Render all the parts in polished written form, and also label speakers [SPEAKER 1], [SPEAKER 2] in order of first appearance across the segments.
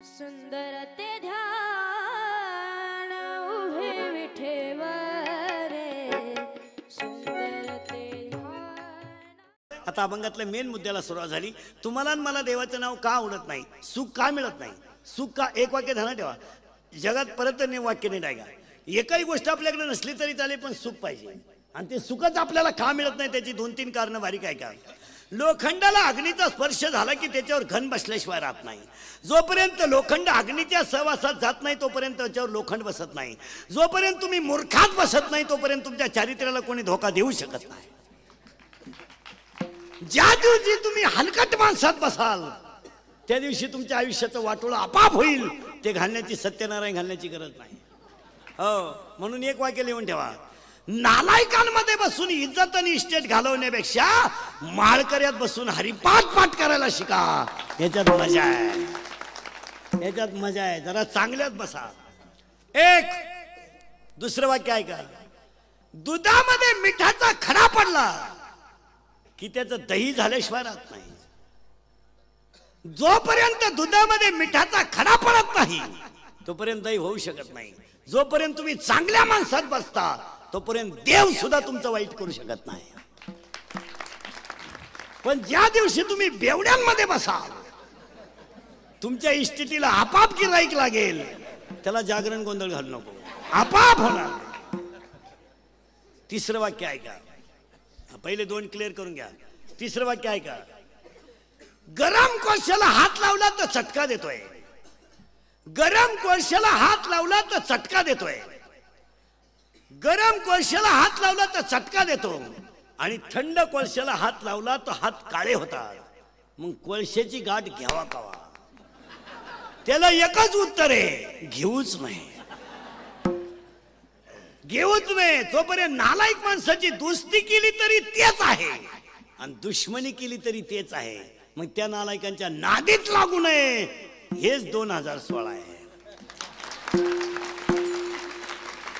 [SPEAKER 1] सुंदर ते ध्यान उभे विठेवर सुंदर ते ध्यान।
[SPEAKER 2] आता अभंगातल्या मेन मुद्द्याला सुरुवात झाली। तुम्हाला आणि मला देवाचं नाव का आवडत नाही, सुख का मिळत नाही, सुख का, एक वाक्य ध्यानात ठेवा, जगात परत नाही वाक्य नाही टाका। एकही गोष्ट आपल्याकडे नसली तरी चालेल पण सुख पाहिजे, आणि ते सुखच आपल्याला का मिळत नाही त्याची दोन तीन कारणं बारीक आहे का। लोखंडाला अग्नीचा स्पर्श झाला की त्याच्यावर घन बसल्याशिवाय राहत नाही। जोपर्यंत लोखंड अग्नीच्या सहवासात जात नाही तोपर्यंत त्याच्यावर लोखंड बसत नाही। जोपर्यंत तुम्ही मूर्खात बसत नाही तोपर्यंत तुमच्या चारित्र्याला कोणी धोका देऊ शकत नाही। ज्या दिवशी तुम्ही हलकट माणसात बसाल त्या दिवशी तुमच्या आयुष्याचं वाटोळं आपाप होईल। ते घालण्याची, सत्यनारायण घालण्याची गरज नाही। हो, म्हणून एक वाक्य लिहून ठेवा, नालायकांमध्ये बसून इज्जत आणि इस्टेट घालवण्यापेक्षा माळकऱ्यात बसून हरिपाठ पाठ करायला शिका। याच्यात मजा आहे, याच्यात मजा आहे। जरा चांगल्यात बसा। एक दुसरं वाक्य आहे का, दुधामध्ये मिठाचा खडा पडला की त्याचं दही झाल्याशिवाय राहत नाही। जोपर्यंत दुधामध्ये मिठाचा खडा पडत नाही तोपर्यंत दही होऊ शकत नाही। जोपर्यंत तुम्ही चांगल्या माणसात बसता तोपर्यंत देव सुद्धा तुमचं वाईट करू शकत नाही। पण ज्या दिवशी तुम्ही बेवड्यांमध्ये बसाल तुमच्या इस्टेटीला आपाप गिराईक लागेल। त्याला जागरण गोंधळ घालू नको, आपाप होणार। तिसरं वाक्य आहे का, पहिले दोन क्लिअर करून घ्या। तिसरं वाक्य आहे का, गरम कोळशाला हात लावला तर चटका देतोय, गरम कोळशाला हात लावला तर चटका देतोय, गरम कोळशाला हात लावला तर चटका देतो, आणि थंड कोळशाला हात लावला तर हात काळे होतात। मग कोळशाची गाठ घ्यावा कावा? त्याला एकच उत्तर आहे, घेऊच नाही, घेऊच नाही। जोपर्यंत नालायक माणसाची दोस्ती केली तरी तेच आहे आणि दुश्मनी केली तरी तेच आहे। मग त्या नालायकांच्या नादीत लागू नये, हेच 2016 आहे।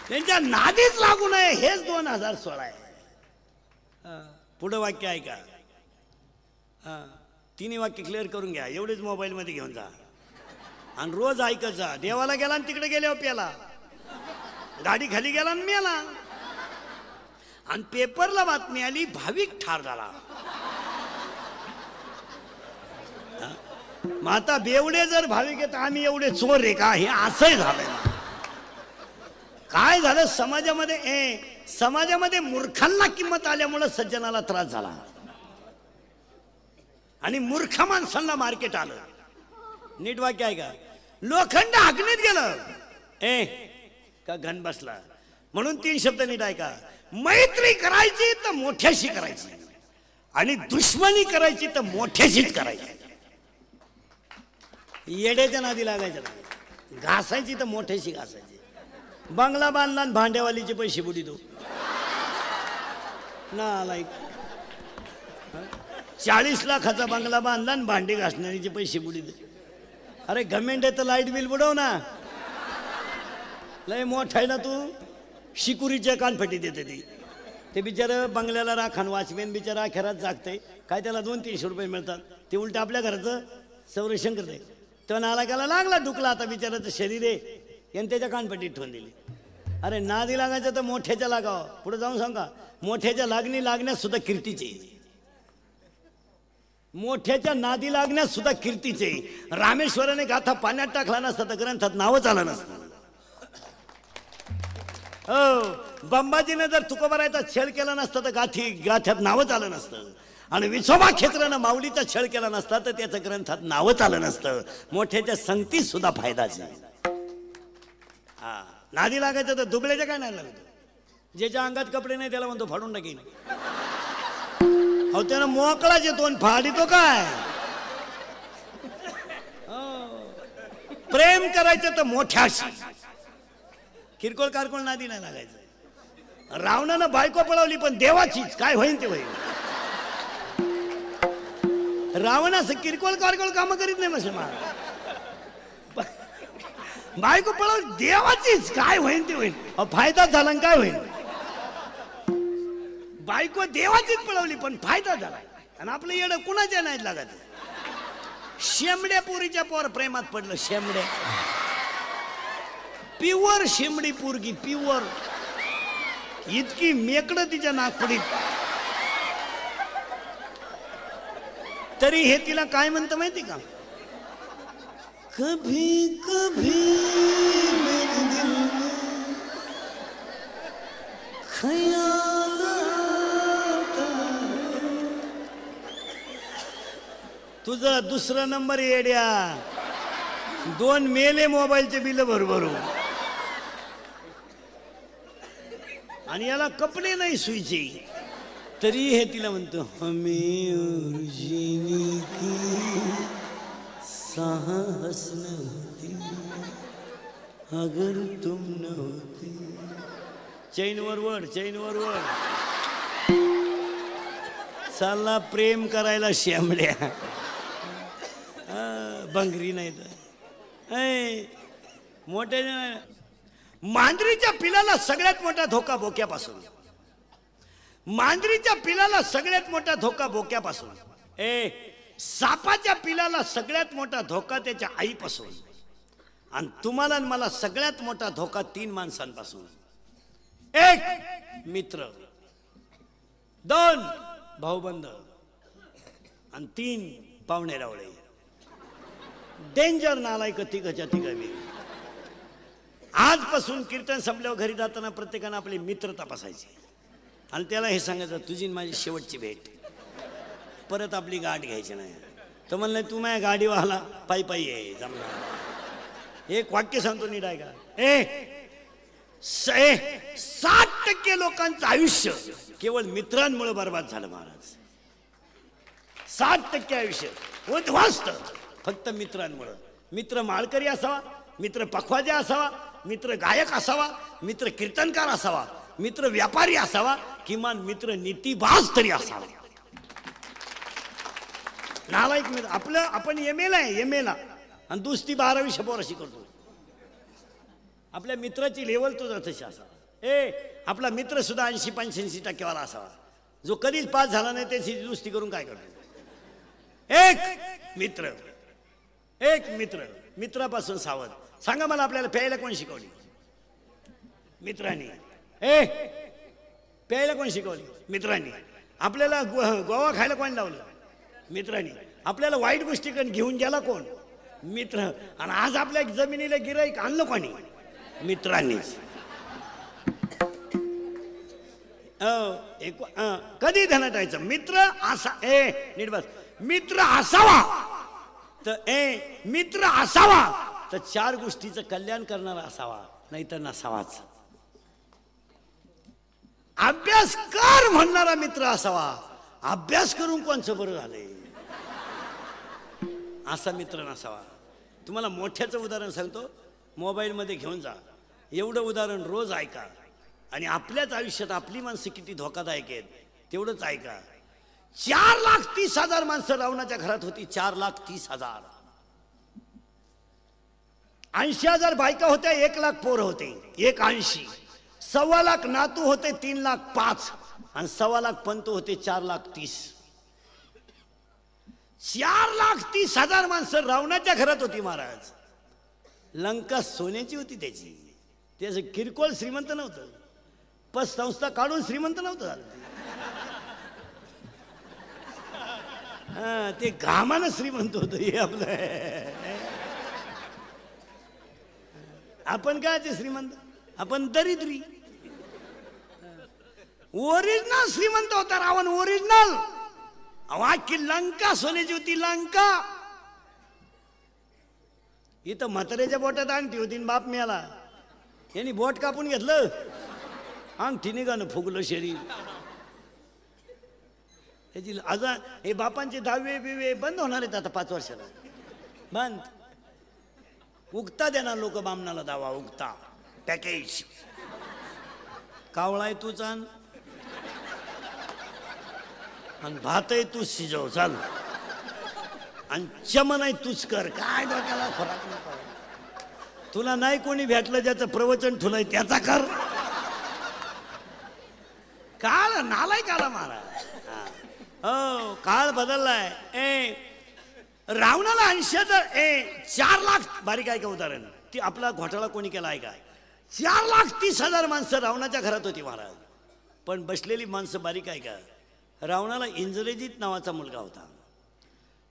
[SPEAKER 2] त्यांच्या नादीच लागू नये, हेच 2016 आहे। पुढं वाक्य आहे का, तिन्ही वाक्य क्लिअर करून घ्या। एवढेच मोबाईल मध्ये घेऊन जा आणि रोज ऐकत जा। देवाला गेला आणि तिकडे गेले प्याला, गाडी खाली गेला आणि मेला, आणि पेपरला बातमी आली भाविक ठार झाला। मग आता बेवडे जर भाविक आहेत आम्ही एवढे चोर आहे का, हे असंही झालंय ना। काय झालं समाजामध्ये, समाजामध्ये मूर्खांना किंमत आल्यामुळे सज्जनाला त्रास झाला आणि मूर्ख माणसांना मार्केट आलं। नीट वाक्य आहे का, लोखंड अग्नीत गेलं का घन बसला। म्हणून तीन शब्द नीट आहे का, मैत्री करायची तर मोठ्याशी करायची आणि दुश्मनी करायची तर मोठ्याशीच करायची। येड्याच्या नादी लागायचं नाही, घासायची तर मोठ्याशी घासायची। बंगला बांधला आणि भांड्यावालीचे पैसे बुडी दो ना, लाईक 40 लाखाचा बंगला बांधला आणि भांडे घासणारीचे पैसे बुडी दे। अरे गव्हर्नमेंट आहे तर लाईट बिल बुडव ना, लय मोठा आहे ना तू। शिकुरीच्या कानफटी देते ती, ते बिचारा बंगल्याला राखण वॉचमॅन बिचारा अखेरात जागते, काय त्याला 200-300 रुपये मिळतात, ते उलट आपल्या घराचं संरक्षण करते। तो नालायकाला लागला डुकला, आता बिचाराचं शरीर आहे याने त्याच्या कानपट्टीत ठेवून दिली। अरे नादी लागायचं तर मोठ्याच्या लागावं। पुढे जाऊन सांगा, मोठ्याच्या लागणी लागण्यास सुद्धा कीर्तीचे, मोठ्याच्या नादी लागण्यास सुद्धा कीर्तीचे। रामेश्वराने गाथा पाण्यात टाकला नसता तर ग्रंथात नावच आलं नसतं। हो, बंबाजीने जर तुकोबारायचा छळ केला नसता तर गाथ्यात नावच आलं नसतं, आणि विठोबा क्षेत्रानं माऊलीचा छळ केला नसता तर त्याचं ग्रंथात नावच आलं नसतं। मोठ्याच्या संगतीत सुद्धा फायदाच आहे। हा, नादी लागायचं तर दुबळ्याच्या काय नाही लागत, ज्याच्या अंगात कपडे नाही त्याला म्हणतो फाडून टाकीन। अहो त्यानं मोकळा जे दोन फाडितो काय। प्रेम करायचं तर मोठ्याशी, किरकोळ कारकोळ नादी नाही लागायचं। रावणानं बायको पळवली पण देवाचीच, काय होईल ते होईल। रावण असं किरकोळ कारकोळ काम करीत नाही मुसलमान, बायको पळवली देवाचीच, काय होईल ते होईल। फायदा झाला काय होईल, बायको देवाचीच पळवली पण फायदा झाला, आणि आपलं येडं कुणाच्या नाही लागत। शेंबड्या पोरीच्या पोर प्रेमात पडलं. शेंबड्या प्युअर शेंबडी पोरगी प्युअर. इतकी मेकडं तिच्या नागपुडीत. तरी हे तिला काय म्हणतं माहिती का? कभी कभी मेरे दिल में ख्याल आता है. तुझा दुसरा नंबर येड्या. 2 मेले मोबाईलचे बिल भरू आणि याला कपडे नाही सुईचे. तरी हे तिला म्हणतो हमें और जीने की साहस न होती अगर तुम न होती. चैनवर वर चालला प्रेम करायला शेंबड्या. बंगरी नाही तर मोठ्या. मांजरीच्या पिलाला सगळ्यात मोठा धोका बोक्यापासून. मांजरीच्या पिलाला सगळ्यात मोठा धोका बोक्यापासून. सापाच्या पिलाला सगळ्यात मोठा धोका त्याच्या आईपासून. आणि तुम्हाला आणि मला सगळ्यात मोठा धोका 3 माणसांपासून. 1 मित्र, 2 भाऊबंद आणि 3 पाहुणे रावळे. डेंजर नालायक तिघच्या तिघावी. आजपासून कीर्तन संपल्यावर घरी जाताना प्रत्येकानं आपली मित्र तपासायची आणि त्याला हे सांगायचं तुझी माझी शेवटची भेट. परत आपली गाठ घ्यायची नाही. तर म्हणलं तू माझ्या गाडीवाला पायी पायी आहे जमणार. एक वाक्य सांगतो नीट आहे का? 60% लोकांचं आयुष्य केवळ मित्रांमुळे बर्बाद झालं महाराज. 60% आयुष्य उद्ध्वस्त फक्त मित्रांमुळे. मित्र माळकरी असावा, मित्र पखवाजा असावा, मित्र गायक असावा, मित्र कीर्तनकार असावा, मित्र व्यापारी असावा, किमान मित्र नीतिबाज तरी असावा. नालायक मित्र आपलं. आपण एमएला आहे एमएला आणि दुसरी 12वी पोराशी करतो. आपल्या मित्राची लेवल तुझा तशी असावा. आपला मित्र सुद्धा 80-85% वाला असावा जो कधीच पास झाला नाही. त्याची दुस्ती करून काय करतो? एक मित्र. मित्रापासून सावध. सांगा मला आपल्याला प्यायला कोण शिकवली? मित्रांनी. प्यायला कोण शिकवली? मित्रांनी. आपल्याला गोवा खायला कोण लावलं? मित्रांनी. आपल्याला वाईट गोष्टी घेऊन गेला कोण? मित्र. आणि आज आपल्या जमिनीला गिराईक आणलं कोणी? मित्रांनीच. कधी ध्यानात यायचं मित्र असा. नीट बस. मित्र असावा तर मित्र असावा तर 4 गोष्टीचं कल्याण करणारा असावा, नाही तर नसावाच. अभ्यास कर म्हणणारा मित्र असावा. अभ्यास करून कोणचं बरं झालंय असा मित्र नसावा. तुम्हाला मोठ्याचं उदाहरण सांगतो. मोबाईलमध्ये घेऊन जा. एवढं उदाहरण रोज ऐका आणि आपल्याच आयुष्यात आपली माणसं किती धोकादायक आहेत तेवढंच ऐका. 4,30,000 माणसं रावणाच्या घरात होती. 4,30,000. 80,000 बायका होत्या. 1,00,000 पोरं होते. 180. 1,25,000 नातू होते. 3,05,000 आणि 1,25,000 पंतू होते. 4,30,000. 4,30,000 माणसं रावणाच्या घरात होती महाराज. लंका सोन्याची होती त्याची. त्याचं किरकोळ श्रीमंत नव्हतं. संस्था काढून श्रीमंत नव्हतं. ते घामानं श्रीमंत होतं. हे आपलं. आपण काय ते श्रीमंत? आपण दरिद्री. ओरिजिनल श्रीमंत होता रावण. ओरिजिनल. की लंका सोन्याची होती. लंका. इथं म्हाताऱ्याच्या बोटात अंगठी होती. बाप मिळाला. यांनी बोट कापून घेतलं. अंगठी निघालं फुगलं शरीर. त्याची आज हे बापांचे 10वे बिवे बंद होणार आहेत आता 5 वर्षाला. बंद. उगता देणार लोक बामणाला दावा. उगता पॅकेज. कावळाय तूच आण आणि भातही तूच शिजव. चाल. आणि चमन आहे तूच कर. काय डोक्याला फरक नको. तुला नाही कोणी भेटलं ज्याचं प्रवचन ठुलंय त्याचा कर. काळ नालाय काला महाराज. हो काळ बदललाय. रावणाला 4 लाख बारीक आहे का उदाहरण ती आपला घोटाळा कोणी केला आहे का 4,30,000 माणसं रावणाच्या घरात होती महाराज पण बसलेली माणसं बारीक आहे का रावणाला इंद्रजित नावाचा मुलगा होता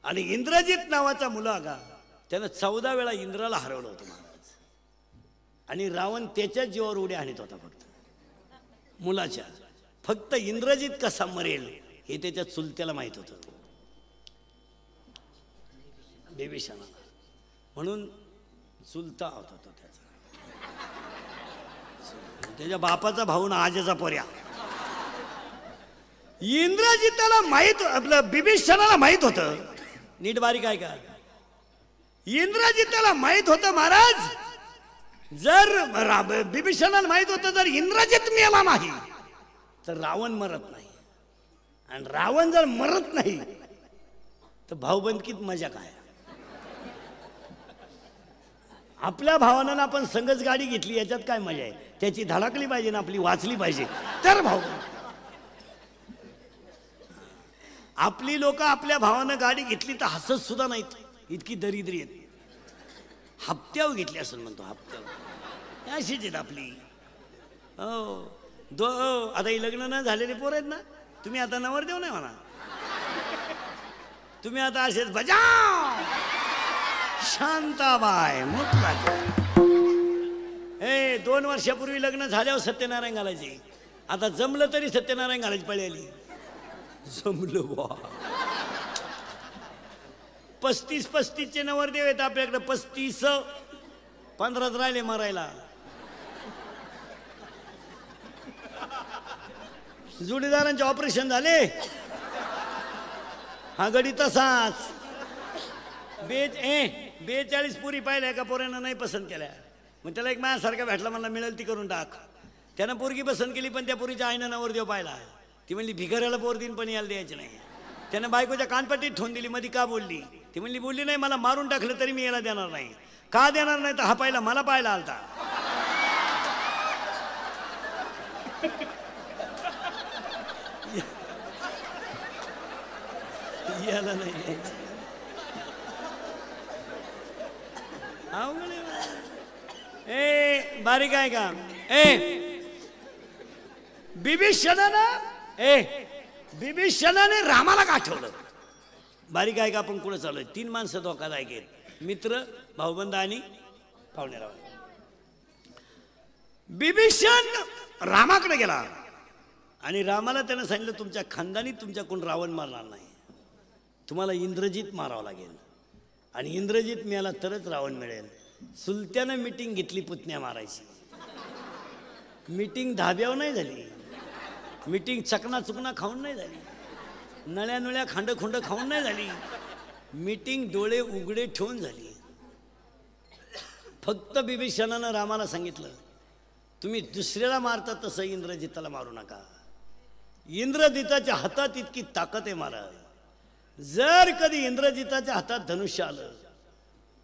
[SPEAKER 2] आणि इंद्रजित नावाचा मुलगा त्यानं 14 वेळा इंद्राला हरवलं होतं महाराज आणि रावण त्याच्या जीवावर उड्या आणत होता फक्त मुलाच्या फक्त इंद्रजित कसा मरेल हे त्याच्या चुलत्याला माहित होतं बिभीषणाला म्हणून चुलता होता तो त्याच्या बापाचा भाऊ ना आजेचा पोऱ्या इंद्रजिताला माहित आपलं बिभीषणाला माहित होतं नीट बारीक आहे का इंद्रजिताला माहित होतं महाराज जर बिभीषणाला माहित होतं जर इंद्रजित मेला नाही तर रावण मरत नाही आणि रावण जर मरत नाही तर भाऊबंदकीत मजा काय आपल्या भावानं आपण संगच गाडी घेतली याच्यात काय मजा आहे त्याची धडकली पाहिजे ना आपली वाचली पाहिजे तर भाऊ आपली लोक आपल्या भावानं गाडी घेतली तर हसत सुद्धा नाहीत इतकी दरिद्री आहेत हप्त्यावर घेतली असं म्हणतो हप्त्यावर अशीच आहेत आपली आता ही लग्न न झालेले पोर आहेत ना तुम्ही आता नवरदेव नाही म्हणा तुम्ही आता असेच बजाव शांताबाई मोठला 2 वर्षापूर्वी लग्न झाल्यावर सत्यनारायण घालायचे आता जमलं तरी सत्यनारायण घालायची पळी आली जमलं बा 35 नवरदेव आहेत आपल्याकडे 35 15 राहिले मारायला जोडीदारांचे ऑपरेशन झाले हा गडी तसाच 42 पुरी पाहिल्या का पोरांना नाही पसंत केल्या मग त्याला एक माझ्यासारखा भेटला मला मिळेल ती करून टाक त्यानं पोरगी पसंत केली पण त्या पोरीच्या आईनं नवरदेव पाहिला ती म्हणली भिकाऱ्याला पोर दिन पण यायला द्यायची नाही त्यानं बायकोच्या कानपट्टीत ठेवून दिली मध्ये का बोलली ती म्हणली बोलली नाही मला मारून टाकलं तरी मी याला देणार नाही का देणार नाही तर हा पाहिला मला पाहायला आलता याला नाही बारीक आहे का बिभीषणाने रामाला गाठवलं बारीक आहे का आपण कुठं चालू 3 माणसं धोकादायक आहेत मित्र भाऊबंद आणि पाहुणेराव बिभीषण रामाकडे गेला आणि रामाला त्यानं सांगितलं तुमच्या खानदानी तुमच्याकडून रावण मारणार नाही तुम्हाला इंद्रजित मारावं लागेल आणि इंद्रजित मिळाला तरच रावण मिळेल चुलत्यानं मीटिंग घेतली पुतण्या मारायची मीटिंग धाब्यावर नाही झाली मीटिंग चकना चुकना खाऊन नाही झाली नळ्या नळ्या खांड खुंड खाऊन नाही झाली मीटिंग डोळे उघडे ठेवून झाली फक्त बिभीषणानं रामाला सांगितलं तुम्ही दुसऱ्याला मारता तसं इंद्रजिताला मारू नका इंद्रजिताच्या हातात इतकी ताकद आहे महाराज जर कधी इंद्रजिताच्या हातात धनुष्य आलं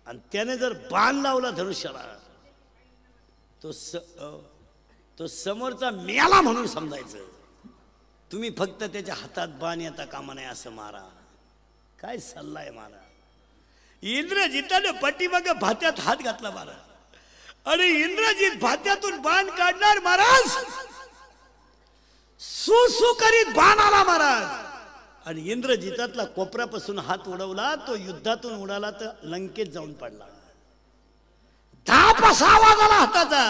[SPEAKER 2] आणि त्याने जर बाण लावला धनुष्याला तो समोरचा मेला म्हणून समजायचं तुम्ही फक्त त्याच्या हातात बाण येता कामा नाही असं मारा काय सल्ला आहे मारा इंद्रजिताने पाठीमागे भात्यात हात घातला महाराज आणि इंद्रजित भात्यातून बाण काढणार महाराज सु करीत बाण आला महाराज आणि इंद्रजितातला कोपऱ्यापासून हात उडवला तो युद्धातून उडाला तर लंकेत जाऊन पडला धाप असा आवाज आला हाताचा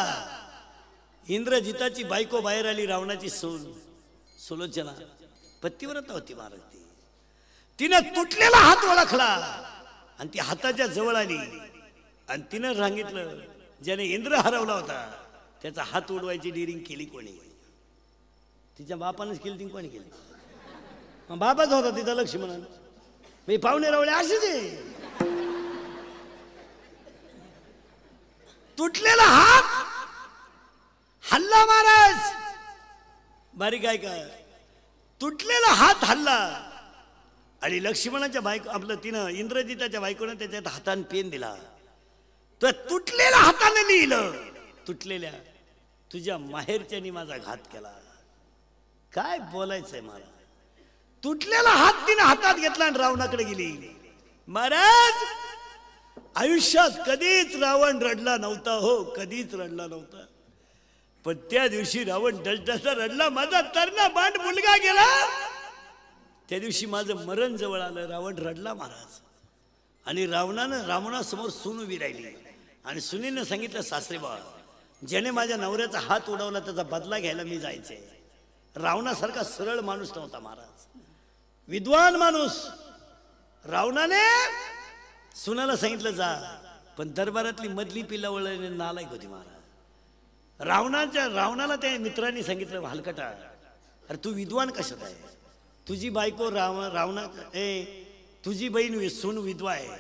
[SPEAKER 2] इंद्रजिताची बायको बाहेर आली रावणाची सुलोचना पतिव्रता होती महाराज तिनं तुटलेला हात ओळखला आणि ती हाताच्या जवळ आली आणि तिनं सांगितलं ज्याने इंद्र हरवला होता त्याचा हात उडवायची डिरिंग केली कोणी तिच्या बापानंच केली ती कोणी केली बाबाच होता तिचा लक्ष्मण मी पाहुणे रावळे असेच आहे तुटलेला हात हल्ला महाराज बारीक आहे का तुटलेला हात हल्ला आणि लक्ष्मणाच्या बायको आपलं तिनं इंद्रजिताच्या बायकोनं त्याच्यात हाताने पेन दिला तर तुटलेल्या हाताने लिहिलं तुटलेल्या तुझ्या माहेरच्यानी माझा घात केला काय बोलायचंय मला तुटलेला हात तिने हातात घेतला आणि रावणाकडे गेली महाराज आयुष्यात कधीच रावण रडला नव्हता हो, कधीच रडला नव्हता. पण त्या दिवशी रावण डसडसा रडला. माझा तरणा बांड मुलगा गेला. त्या दिवशी माझं मरण जवळ आलं. रावण रडला महाराज. आणि रावणासमोर सून उभी राहिली आणि सुनीनं सांगितलं, सासरे बाबा, ज्याने माझ्या नवऱ्याचा हात उडवला त्याचा बदला घ्यायला मी जायचे. रावणासारखा सरळ माणूस नव्हता महाराज, विद्वान माणूस. रावणाने सुनाला सांगितलं जा, पण दरबारातली मधली पिल्लावळ नालायक होती महाराज. रावणाला त्या मित्रांनी सांगितलं, हलकटा, अरे तू विद्वान कशात आहे? तुझी बायको तुझी बहीण सून विधवा आहे,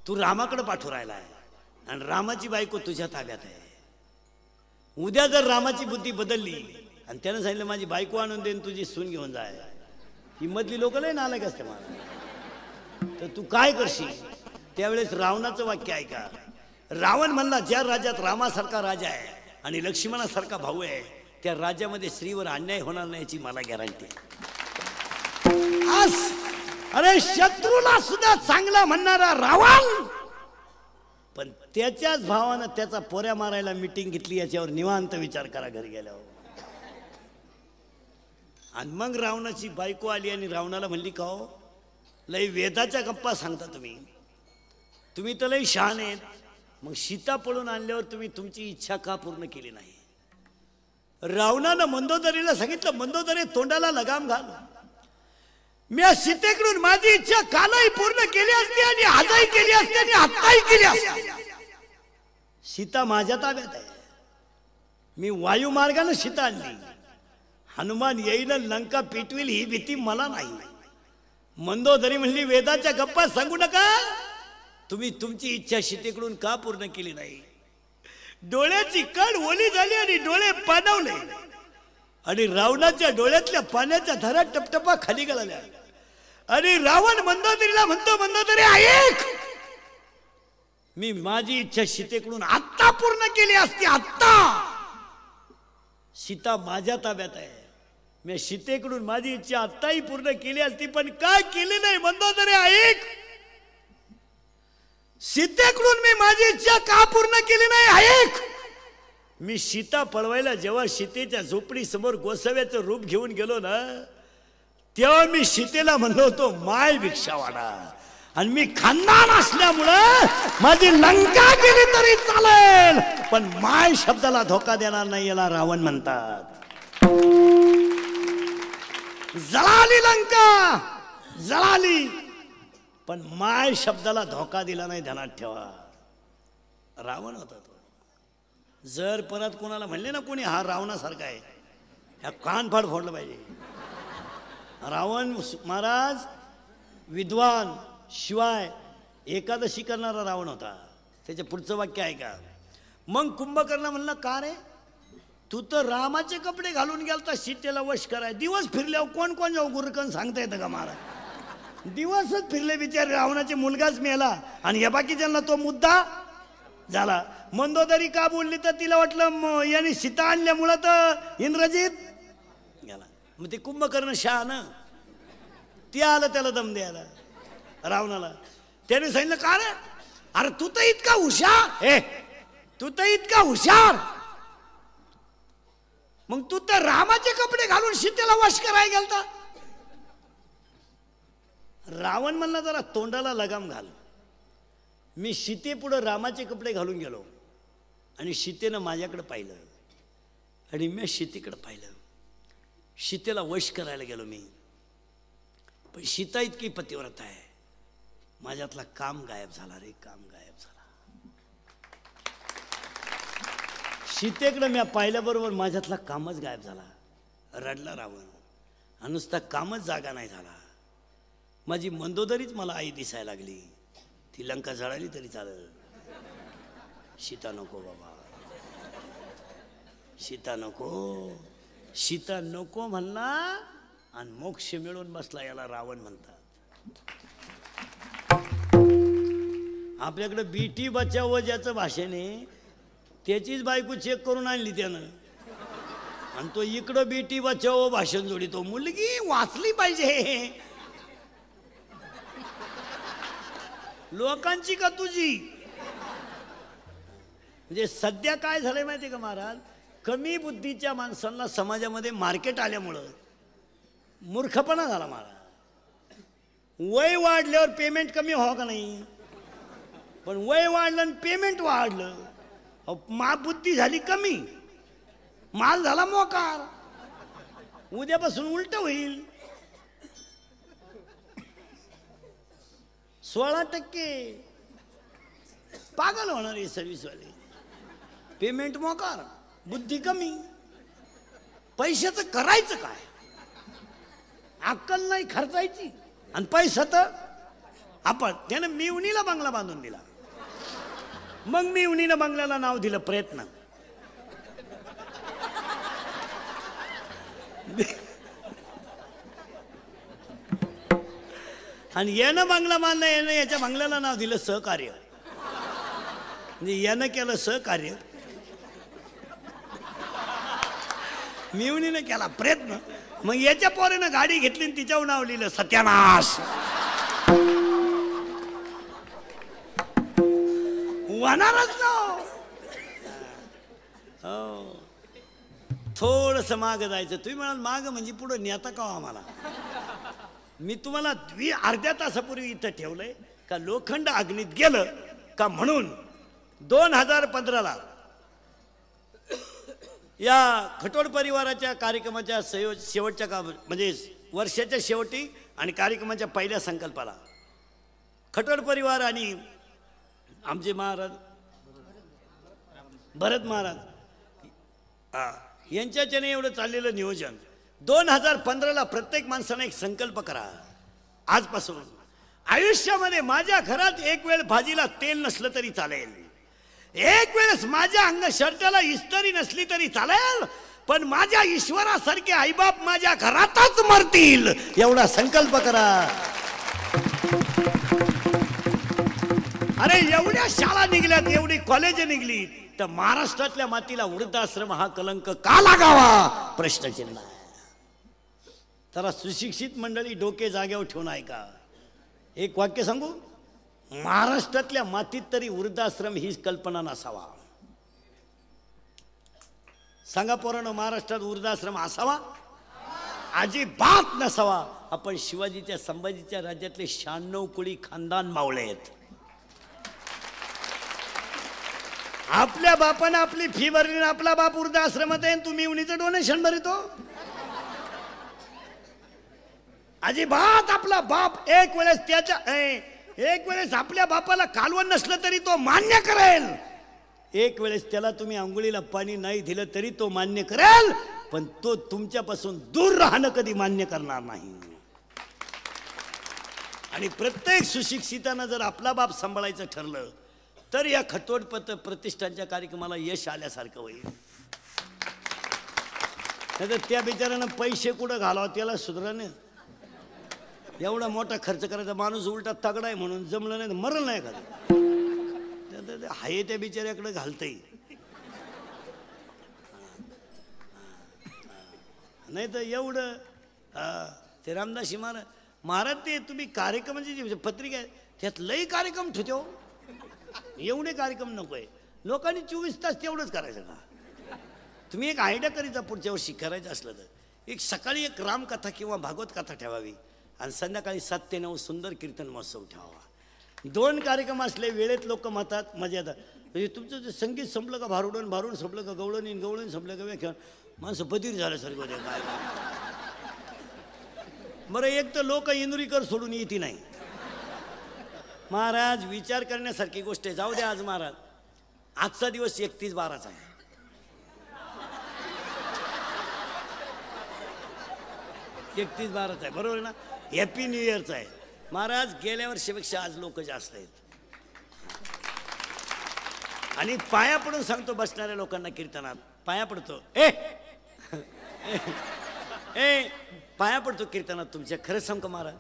[SPEAKER 2] तू रामाकडे पाठवू राहिला आहे आणि रामाची बायको तुझ्या ताब्यात आहे. उद्या जर रामाची बुद्धी बदलली आणि त्यानं सांगितलं माझी बायको आणून देईन, तुझी सून घेऊन जाय, ही मधली लोक लय नालायक असते मला, तर तू काय करशील? त्यावेळेस रावणाचं वाक्य ऐका. रावण म्हणला, ज्या राज्यात रामासारखा राजा आहे आणि लक्ष्मणासारखा भाऊ आहे त्या राज्यामध्ये स्त्रीवर अन्याय होणार नाही याची मला गॅरंटी. अरे शत्रूला सुद्धा चांगला म्हणणारा रावण, पण त्याच्याच भावानं त्याचा पोऱ्या मारायला मीटिंग घेतली. याच्यावर निवांत विचार करा घरी गेल्यावर. आणि मग रावणाची बायको आली आणि रावणाला म्हणली, का हो लय वेदाच्या गप्पा सांगता तुम्ही तर लय शहाण आहेत. मग सीता पळून आणल्यावर तुम्ही तुमची इच्छा का पूर्ण केली नाही? रावणानं मंदोदरीला सांगितलं, मंदोदरी तोंडाला लगाम घाल, मी सीतेकडून माझी इच्छा कालही पूर्ण केली असती आणि आजही केली असती आणि आत्ताही केली असती. सीता माझ्या ताब्यात आहे, मी वायुमार्गाने सीता आणली. हनुमान येईल लंका पेटविल ही भीती मला नाही. मंदोदरी म्हणली, वेदाच्या गप्पा सांगू नका, तुम्ही तुमची इच्छा सीतेकडून का पूर्ण केली नाही? डोळ्याची कड ओली झाली आणि डोळे पाणवले आणि रावणाच्या डोळ्यातल्या पाण्याच्या धारा टपटपा खाली गेल्या. आणि रावण मंदोदरीला म्हणतो, मंदोदरी ऐक, मी माझी इच्छा सीतेकडून आत्ता पूर्ण केली असती. आत्ता सीता माझ्या ताब्यात आहे, मी सीतेकडून माझी इच्छा आत्ताही पूर्ण केली असती, पण काय केली नाही? मंदोदरी ऐक, सीतेकडून मी माझी इच्छा का पूर्ण केली नाही? ऐक, मी सीता पळवायला जेव्हा सीतेच्या झोपडी समोर गोसाव्याचं रूप घेऊन गेलो ना, तेव्हा मी सीतेला म्हणलो होतो, माय भिक्षा वाढा. आणि मी खानदान असल्यामुळं माझी लंका गेली तरी चालेल, पण माय शब्दाला धोका देणार नाही, याला रावण म्हणतात. जळाली लंका, जळाली, पण माय शब्दाला धोका दिला नाही, ध्यानात ठेवा. रावण होता तो. जर परत कोणाला म्हणले ना कोणी हा रावणासारखा आहे, ह्या कान फाड फोडलं पाहिजे. रावण महाराज विद्वान, शिवाय एकादशी करणारा रावण होता. त्याच्या पुढचं वाक्य आहे का? मग कुंभकर्ण म्हणला, का रे तू तर रामाचे कपडे घालून गेलता सीतेला वश कराय, दिवस फिरल्यावर कोण कोण जाऊ गुरकन सांगता येतं का महाराज? दिवसच फिरले बिचार, रावणाचे मुलगाच मेला आणि या बाकीच्यांना तो मुद्दा झाला. मंदोदरी का बोलली तर तिला वाटलं यांनी सीता आणल्यामुळं तर इंद्रजित गेला. मग ते कुंभकर्ण शहाणं ते आलं त्याला दम द्यायला रावणाला. त्याने सांगितलं, का रे, अरे तू तर इतका हुशार, तू तर इतका हुशार, मग तू तर रामाचे कपडे घालून सीतेला वश करायला गेलता. रावण म्हणला, जरा तोंडाला लगाम घाल, मी सीतेपुढं रामाचे कपडे घालून गेलो आणि सीतेनं माझ्याकडे पाहिलं आणि मी सीतेकडे पाहिलं. सीतेला वश करायला गेलो मी, पण सीता इतकी पतिव्रता आहे, माझ्यातला काम गायब झाला रे, काम गायब झाला. सीतेकडे मी पाहिल्याबरोबर माझ्यातला कामच गायब झाला. रडला रावण, आणि नुसता कामच जागा नाही झाला. माझी मंदोदरीच मला आई दिसायला लागली. ती लंका जळाली तरी चालेल, सीता नको बाबा, सीता नको, सीता नको म्हणला आणि मोक्ष मिळून बसला, याला रावण म्हणतात. आपल्याकडे बेटी बचाव ज्याचं भाषण आहे त्याचीच बायको चेक करून आणली त्यानं, आणि तो इकडं बेटी बचाव भाषण जोडितो. मुलगी वाचली पाहिजे. लोकांची का तुझी? म्हणजे सध्या काय झालंय माहिती का महाराज, कमी बुद्धीच्या माणसांना समाजामध्ये मार्केट आल्यामुळं मूर्खपणा झाला महाराज. वय वाढल्यावर पेमेंट कमी व्हावं का नाही, पण वय वाढलं आणि पेमेंट वाढलं, बुद्धी झाली कमी, माल झाला मोकार. उद्यापासून उलट होईल. 16% पागल होणार आहे सर्व्हिसवाले. पेमेंट मोकार, बुद्धी कमी. पैशाचं करायचं काय? अक्कल नाही खर्चायची, आणि पैसा तर आपण. त्यानं मिवणीला बंगला बांधून दिला, मग मिवणीनं बंगल्याला नाव दिलं प्रयत्न. आणि यानं बंगला बांधला, यानं याच्या बंगल्याला नाव दिलं सहकार्य. म्हणजे यानं केलं सहकार्य, मिवणीनं केला प्रयत्न. मग याच्या पोरानं गाडी घेतली आणि तिच्यावर नाव लिहिलं सत्यानाश. होणारच ना. हो, थोडस माग जायचं. तुम्ही म्हणाल माग म्हणजे पुढे नेता का आम्हाला? मी तुम्हाला अर्ध्या तासापूर्वी इथं ठेवलंय का लोखंड अग्नीत गेलं का म्हणून 2015ला या खटोड परिवाराच्या कार्यक्रमाच्या शेवटच्या म्हणजे वर्षाच्या शेवटी आणि कार्यक्रमाच्या पहिल्या संकल्पाला खटोड परिवार आणि आमचे महाराज भरत महाराज यांच्याच्याने एवढं चाललेलं नियोजन. 2015ला प्रत्येक माणसाने एक संकल्प करा. आजपासून आयुष्यामध्ये माझ्या घरात एक वेळ भाजीला तेल नसलं तरी चालेल, एक वेळेस माझ्या अंग शर्टाला इस्त्री नसली तरी चालेल, पण माझ्या ईश्वरासारखे आईबाप माझ्या घरातच मरतील, एवढा संकल्प करा. अरे एवढ्या शाळा निघल्यात, एवढी कॉलेज निघली, तर महाराष्ट्रातल्या मातीला वृद्धाश्रम हा कलंक का लागावा? प्रश्नचिन्ह आहे. तर सुशिक्षित मंडळी डोके जागेवर ठेवून ऐका. एक वाक्य सांगू, महाराष्ट्रातल्या मातीत तरी वृद्धाश्रम ही कल्पना नसावा. सांगा पोरांनो, महाराष्ट्रात वृद्धाश्रम असावा? अजिबात नसावा. आपण शिवाजीच्या संभाजीच्या राज्यातले 96 कुळी खानदान मावळे आहेत. आपल्या बापानं आपली फी भरली, आपला बाप वृद्धाश्रमात आहे, तुम्ही उनीचं डोनेशन भरतो? अजिबात. आपला बाप एक वेळेस आपल्या बापाला कालवण नसलं तरी तो मान्य करेल, एक वेळेस त्याला तुम्ही अंघोळीला पाणी नाही दिलं तरी तो मान्य करेल, पण तो तुमच्यापासून दूर राहणं कधी मान्य करणार नाही. आणि प्रत्येक सुशिक्षितानं जर आपला बाप सांभाळायचं ठरलं तर या खटोड प्रतिष्ठानच्या कार्यक्रमाला यश आल्यासारखं होईल. नाही तर त्या बिचारानं पैसे कुठं घालावं त्याला सुधाराने. एवढा मोठा खर्च करायचा माणूस उलटा तगडा आहे म्हणून जमलं नाही तर मरल नाही का? हाय त्या बिचाऱ्याकडे घालतंय. नाही तर एवढं ते रामदासी महाराज ते तुम्ही कार्यक्रमाची जी पत्रिका आहे त्यात लई कार्यक्रम ठेवतो. एवढे कार्यक्रम नको आहे. लोकांनी 24 तास तेवढंच करायचं का? तुम्ही एक आयडिया करीचा पुढच्या वर्षी करायचं असलं तर एक सकाळी एक रामकथा किंवा भागवत कथा ठेवावी आणि संध्याकाळी 7 ते 9 सुंदर कीर्तन महोत्सव ठेवावा. 2 कार्यक्रम असले वेळेत लोक म्हणतात मजा येतात. म्हणजे तुमचं जे संगीत संपलं का भारुडण, भारुड संपलं का गवळण, गवळण संपलं का व्याख्यान, माणसं बधीर झाल्यासारखं होते काय. बरं एक तर लोक इंदुरीकर सोडून येते नाही. महाराज विचार करण्यासारखी गोष्ट आहे. जाऊ द्या आज महाराज, आजचा दिवस 31/12 आहे. 31/12 आहे बरोबर आहे ना? हॅपी न्यू इयरचा आहे महाराज. गेल्या वर्षीपेक्षा आज लोक जास्त आहेत. आणि पाया पडून सांगतो बसणाऱ्या लोकांना कीर्तनात पाया पडतो. ए पाया पडतो कीर्तनात तुमच्या. खरं सांगतो महाराज,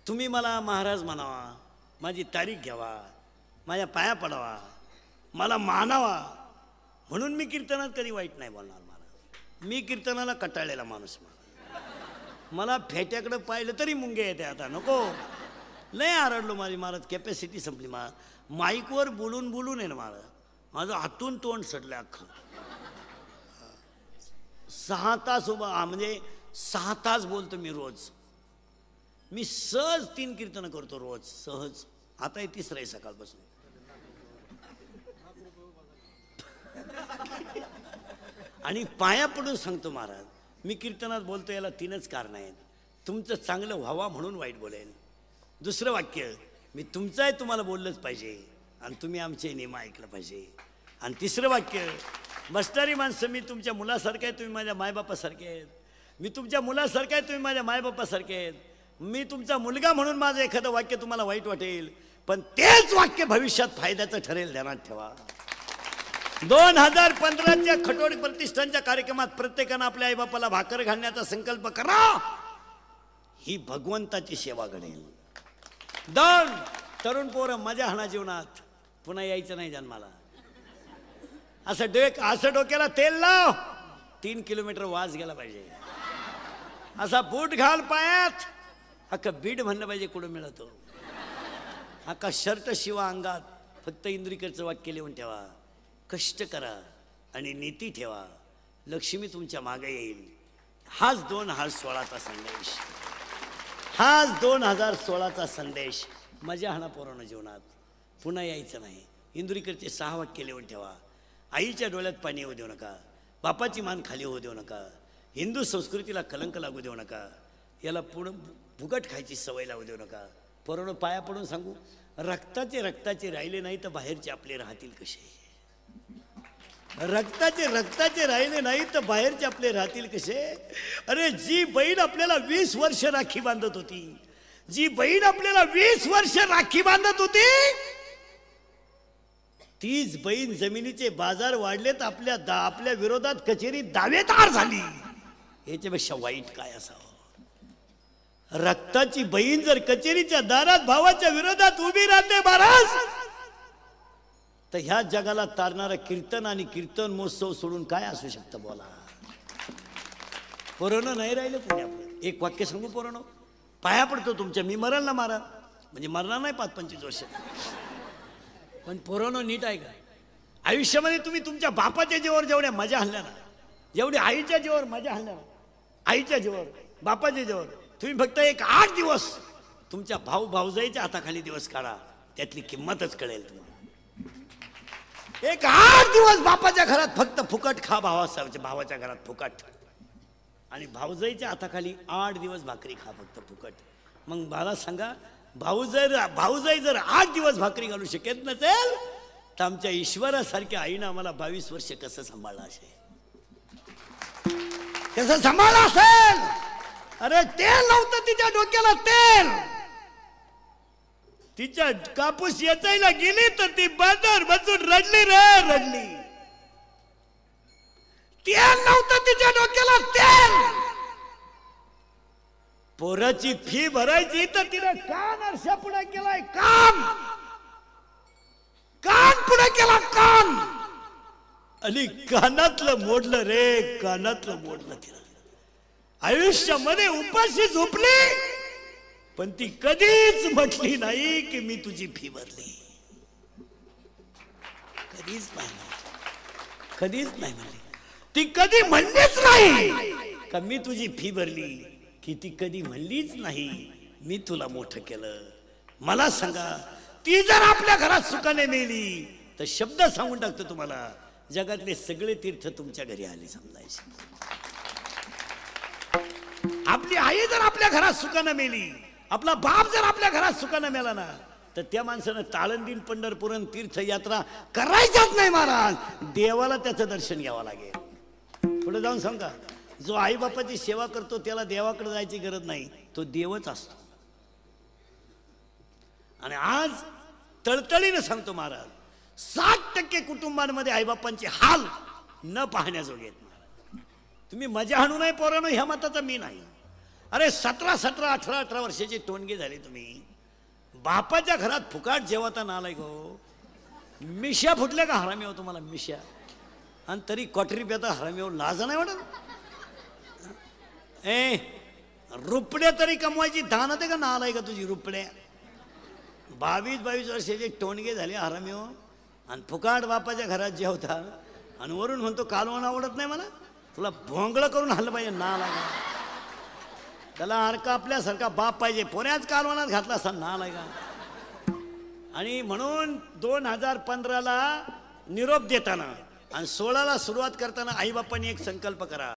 [SPEAKER 2] तुम्ही मला महाराज म्हणावा, माझी तारीख घ्यावा, माझ्या पाया पडावा, मला मानावा, म्हणून मी कीर्तनात कधी वाईट नाही बोलणार महाराज. मी कीर्तनाला कटाळलेला माणूस. मला फेट्याकडे पाहिलं तरी मुंगे येते. आता नको लय आरडलो माझी महाराज, कॅपॅसिटी संपली. माईकवर बोलून बोलून आहे ना माझं हातून तोंड सडलं अख्खं. 6 तास उभा, म्हणजे 6 तास बोलतो मी रोज. मी सहज 3 कीर्तन करतो रोज, सहज. आता हे 3रं आहे सकाळपासून. आणि पाया पडून सांगतो महाराज, मी कीर्तनात बोलतो याला 3च कारण आहेत. तुमचं चांगलं व्हावा म्हणून वाईट बोलेन. दुसरं वाक्य, मी तुमचं आहे तुम्हाला बोललंच पाहिजे आणि तुम्ही आमचे नियम ऐकलं पाहिजे. आणि 3रं वाक्य, बसणारी माणसं, मी तुमच्या मुलासारखं आहे, तुम्ही माझ्या मायबापासारखे आहेत. मी तुमच्या मुलासारखं आहे, तुम्ही माझ्या मायबापासारखे आहेत. मी तुमचा मुलगा म्हणून माझं एखादं वाक्य तुम्हाला वाईट वाटेल, पण तेच वाक्य भविष्यात फायद्याचं ठरेल, ध्यानात ठेवा. 2015च्या खटोड प्रतिष्ठानच्या कार्यक्रमात प्रत्येकानं आपल्या आईबापाला भाकर घालण्याचा संकल्प करा. ही भगवंताची सेवा घडेल. 2 तरुण पोरं मजा हाणा जीवनात, पुन्हा यायचं नाही जन्माला. असं डोक्याला तेल लाव, 3 किलोमीटर वास गेला पाहिजे. असा बूट घाल पायात, अख्खं बीड म्हणलं पाहिजे कुठं मिळतो. अख्खा शर्ट शिवा अंगात, फक्त इंद्रिकरचं वाक्य लिहून ठेवा. कष्ट करा आणि नीती ठेवा, लक्ष्मी तुमच्या मागे येईल. हाच 2016चा संदेश. हाच 2016चा संदेश. मजा हाणा पोरांनो जीवनात, पुन्हा यायचं नाही. इंदुरीकरचे 6 वाक्य लिहून ठेवा. आईच्या डोळ्यात पाणी येऊ देऊ नका, बापाची मान खाली होऊ देऊ नका, हिंदू संस्कृतीला कलंक लागू देऊ नका, याला पुढं फुकट खायची सवय लावू देऊ नका. पोरांनो पाया पडून सांगू, रक्ताचे राहिले नाही तर बाहेरचे आपले राहतील कसे? रक्ताचे राहिले नाही तर बाहेरचे आपले राहतील कसे? अरे जी बहीण आपल्याला 20 वर्ष राखी बांधत होती, जी बहीण आपल्याला 20 वर्ष राखी बांधत होती, तीच बहीण जमिनीचे बाजार वाढलेत, आपल्या विरोधात कचेरीत दावेदार झाली. याच्यापेक्षा वाईट काय असावं? रक्ताची बहीण जर कचेरीच्या दारात भावाच्या विरोधात उभी राहते महाराज, तर ह्या जगाला तारणारा कीर्तन आणि कीर्तन महोत्सव सोडून काय असू शकतं बोला? पोरांनो नाही राहिलं पुणे आपलं. एक वाक्य सांगू पोरांनो, पाया पडतो तुमच्या, मी मरल ना मारा, म्हणजे मरणार नाही 5-25 वर्ष, पण पोरांनो नीट आहे का? आयुष्यामध्ये तुम्ही तुमच्या बापाच्या जीवावर जेवढ्या मजा हल्ल्या ना, जेवढी आईच्या जीवावर मजा हल्ल्या ना, आईच्या जीवावर बापाच्या जीवावर, तुम्ही फक्त एक 8 दिवस तुमच्या भाऊजाईच्या हाताखाली दिवस काढा, त्यातली किंमतच कळेल तुम्हाला. एक 8 दिवस बापाच्या घरात फक्त फुकट खा, भावाच्या घरात फुकट, आणि भाऊजाईच्या हाताखाली 8 दिवस भाकरी खा फक्त फुकट. मग मला सांगा, भाऊजाई जर 8 दिवस भाकरी घालू शकत नसेल, तर आमच्या ईश्वरासारख्या आईनं आम्हाला 22 वर्ष कसं सांभाळलं असेल? कसं सांभाळलं असेल? अरे तेल नव्हतं तिच्या डोक्याला, तेल. तिच्या कापूस येचायला गेली तर ती बाजार बसून रडली रे, रडली. तेल नव्हतं तिच्या डोक्याला, तेल. पोराची फी भरायची तर तिने कान आरशा पुढे केलाय, कान पुढे केला, कान. आणि कानातलं मोडलं रे, कानातलं मोडलं तिला. आयुष्यामध्ये उपाशी झोपली, पण ती कधीच म्हटली नाही की मी तुझी फी भरली. कधीच नाही म्हणली. ती कधी म्हणलीच नाही का मी तुझी फी भरली, की ती कधी म्हणलीच नाही मी तुला मोठं केलं. मला सांगा, ती जर आपल्या घरात सुखाने मेली तर शब्द सांगून टाकतो तुम्हाला, जगातले सगळे तीर्थ तुमच्या घरी आले समजायचे. आपली आई जर आपल्या घरात सुखानं मेली, आपला बाप जर आपल्या घरात सुखानं मेला ना, तर त्या माणसानं ताळंदीन पंढरपुरन तीर्थयात्रा करायच्याच नाही महाराज. देवाला त्याचं दर्शन घ्यावं लागेल. पुढे जाऊन सांगा, जो आई बापाची सेवा करतो त्याला देवाकडे जायची गरज नाही, तो देवच असतो. आणि आज तळतळीनं सांगतो महाराज, 60% कुटुंबांमध्ये आईबापांचे हाल न पाहण्याजोगे आहेत. तुम्ही मजा आणू नये पोरांनो, ह्या मताचा मी नाही. अरे 17, 18 वर्षाचे टोनगे झाले तुम्ही, बापाच्या घरात फुकाट जेवता नालायक हो. मिश्या फुटल्या का हरामी हो तुम्हाला, मिश्या, आणि तरी क्वाटरी पेता हरामी हो. लाज नाही वाटत? रुपड्या तरी कमवायची धान होते का नालाय का तुझी रुपड्या? 22 वर्षाचे टोणगे झाले हरामी हो. आणि फुकाट बापाच्या घरात जेवता आणि वरून म्हणतो कालवण आवडत नाही मला. तुला भोंगळं करून हल्लं पाहिजे ना लागा. त्याला हरका आपल्यासारखा बाप पाहिजे. पोऱ्याच कालवणात घातला असा ना लागा. आणि म्हणून 2015ला निरोप देताना आणि 16ला सुरुवात करताना आईबापांनी एक संकल्प करा.